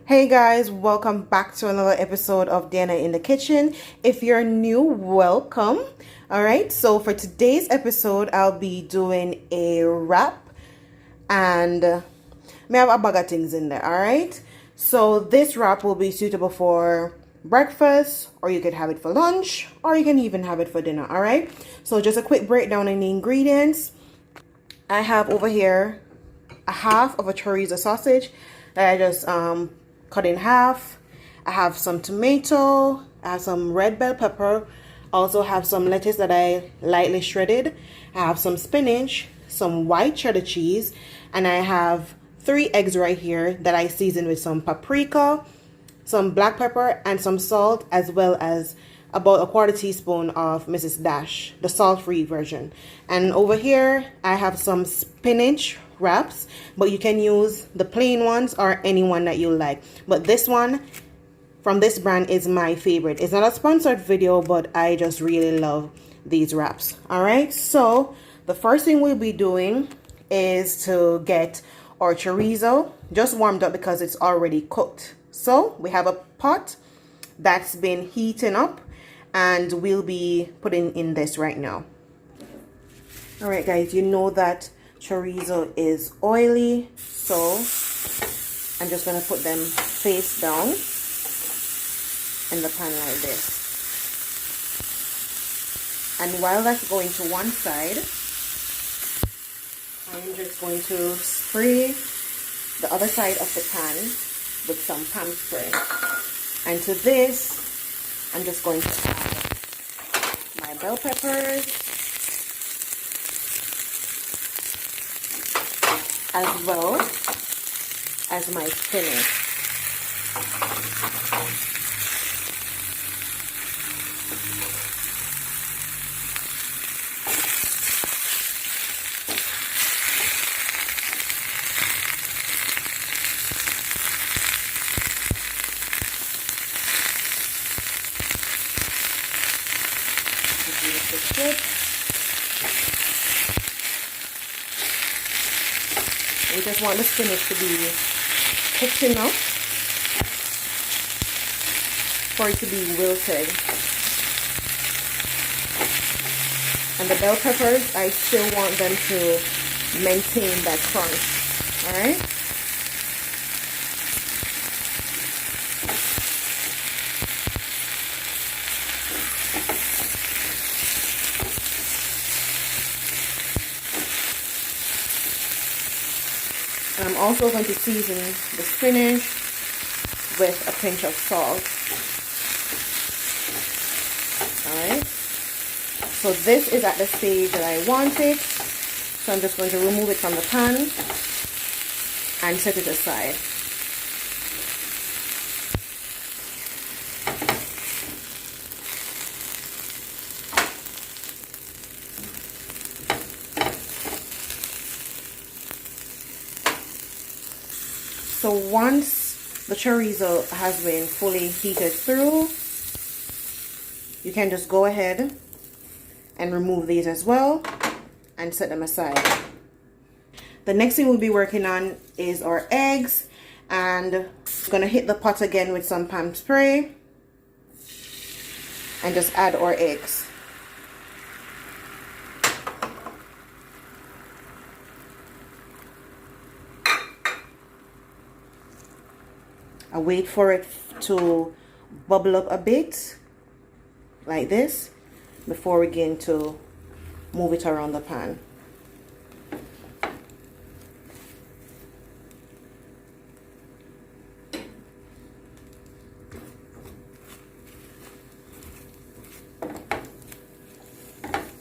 Hey guys, welcome back to another episode of Dianna in the Kitchen. If you're new, welcome. All right, so for today's episode, I'll be doing a wrap and may have a bag of things in there. All right, so this wrap will be suitable for breakfast, or you could have it for lunch, or you can even have it for dinner. All right, so just a quick breakdown in the ingredients. I have over here a half of a chorizo sausage that I just cut in half. I have some tomato, I have some red bell pepper, also have some lettuce that I lightly shredded. I have some spinach, some white cheddar cheese, and I have 3 eggs right here that I seasoned with some paprika, some black pepper, and some salt, as well as about a 1/4 teaspoon of Mrs. Dash, the salt-free version. And over here, I have some spinach wraps, but you can use the plain ones or any one that you like. But this one from this brand is my favorite. It's not a sponsored video, but I just really love these wraps. All right, so the first thing we'll be doing is to get our chorizo just warmed up because it's already cooked. So we have a pot that's been heating up, and we'll be putting in this right now. All right, guys, you know that chorizo is oily, so I'm just gonna put them face down in the pan like this. And while that's going to one side, I'm just going to spray the other side of the pan with some pan spray. And to this, I'm just going to add my bell peppers, as well as my spinach. We just want the spinach to be cooked enough for it to be wilted. And the bell peppers, I still want them to maintain that crunch. Alright? I'm also going to season the spinach with a pinch of salt. Alright, so this is at the stage that I want it, so I'm just going to remove it from the pan and set it aside. So once the chorizo has been fully heated through, you can just go ahead and remove these as well and set them aside. The next thing we'll be working on is our eggs, and I'm gonna hit the pot again with some pan spray and just add our eggs. I wait for it to bubble up a bit like this before we begin to move it around the pan.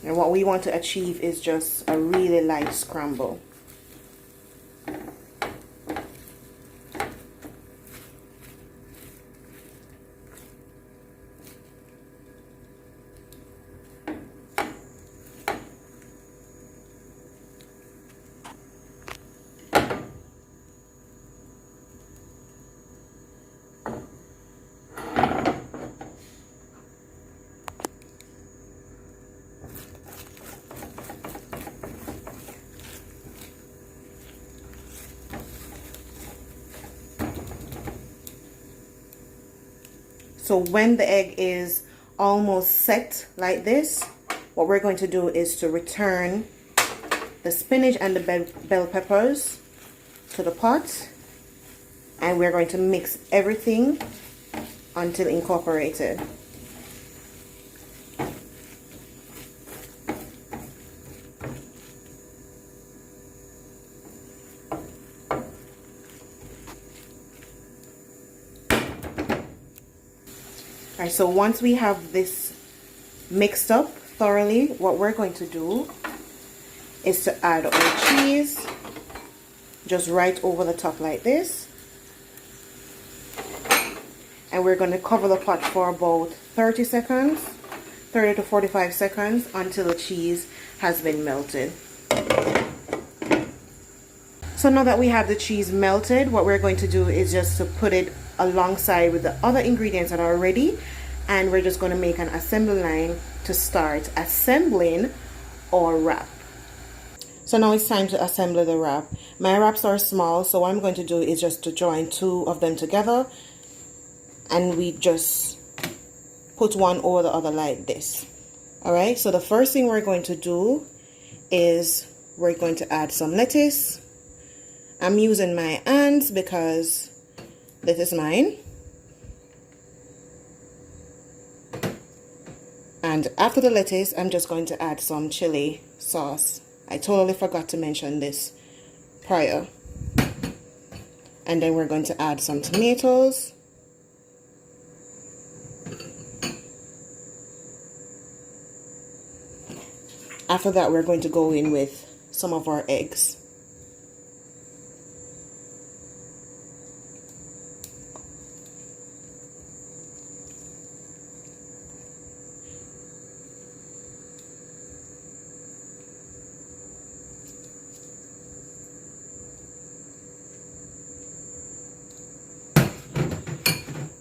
And what we want to achieve is just a really light scramble. So when the egg is almost set like this, what we're going to do is to return the spinach and the bell peppers to the pot, and we're going to mix everything until incorporated. Alright, so once we have this mixed up thoroughly, what we're going to do is to add our cheese just right over the top like this. And we're going to cover the pot for about 30 seconds, 30 to 45 seconds until the cheese has been melted. So now that we have the cheese melted, what we're going to do is just to put it alongside with the other ingredients that are ready, and we're just going to make an assembly line to start assembling our wrap. So now it's time to assemble the wrap. My wraps are small, so what I'm going to do is just to join two of them together, and we just put one over the other like this. Alright, so the first thing we're going to do is we're going to add some lettuce. I'm using my hands because this is mine. And after the lettuce, I'm just going to add some chili sauce. I totally forgot to mention this prior. And then we're going to add some tomatoes. After that, we're going to go in with some of our eggs.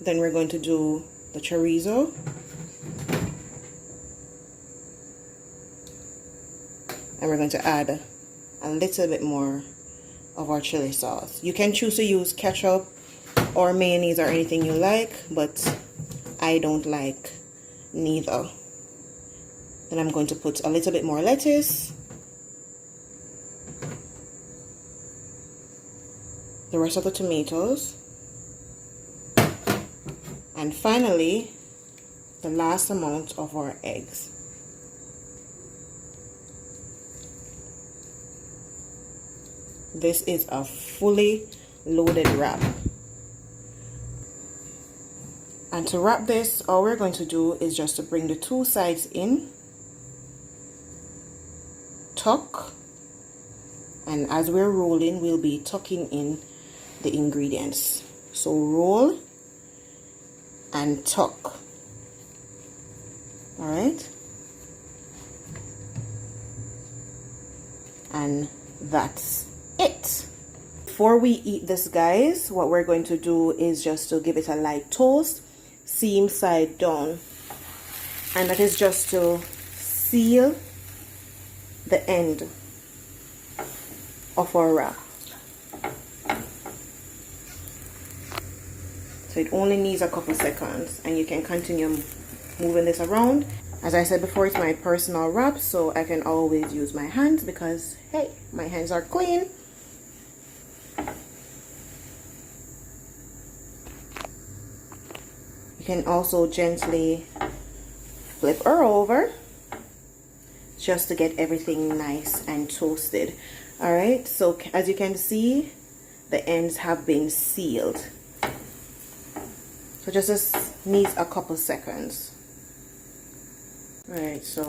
Then we're going to do the chorizo. And we're going to add a little bit more of our chili sauce. You can choose to use ketchup or mayonnaise or anything you like, but I don't like neither. Then I'm going to put a little bit more lettuce. The rest of the tomatoes. And finally, the last amount of our eggs. This is a fully loaded wrap. And to wrap this, all we're going to do is just to bring the two sides in, tuck, and as we're rolling, we'll be tucking in the ingredients. So roll and tuck. All right, and that's it. Before we eat this, guys, what we're going to do is just to give it a light toast, seam side down, and that is just to seal the end of our wrap. So it only needs a couple seconds, and you can continue moving this around. As I said before, it's my personal wrap, so I can always use my hands because, hey, my hands are clean. You can also gently flip her over just to get everything nice and toasted. All right, so as you can see, the ends have been sealed. So just needs a couple seconds. All right, so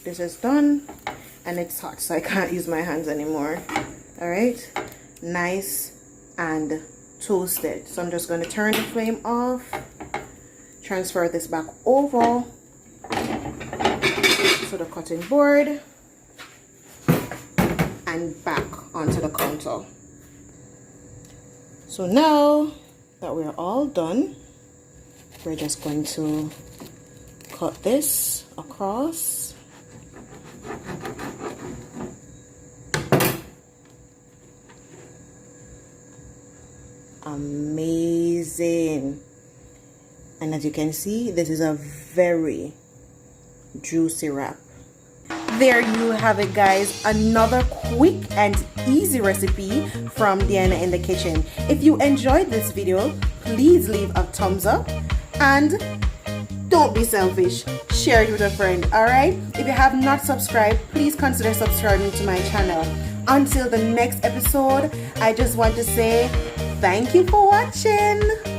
this is done, and it's hot, so I can't use my hands anymore. All right, nice and toasted. So I'm just going to turn the flame off, transfer this back over to the cutting board, and back onto the counter. So now that we're all done, we're just going to cut this across. Amazing. And as you can see, this is a very juicy wrap. There you have it, guys. Another quick and easy recipe from Dianna in the kitchen. If you enjoyed this video, please leave a thumbs up and don't be selfish. Share it with a friend, alright? If you have not subscribed, please consider subscribing to my channel. Until the next episode, I just want to say thank you for watching.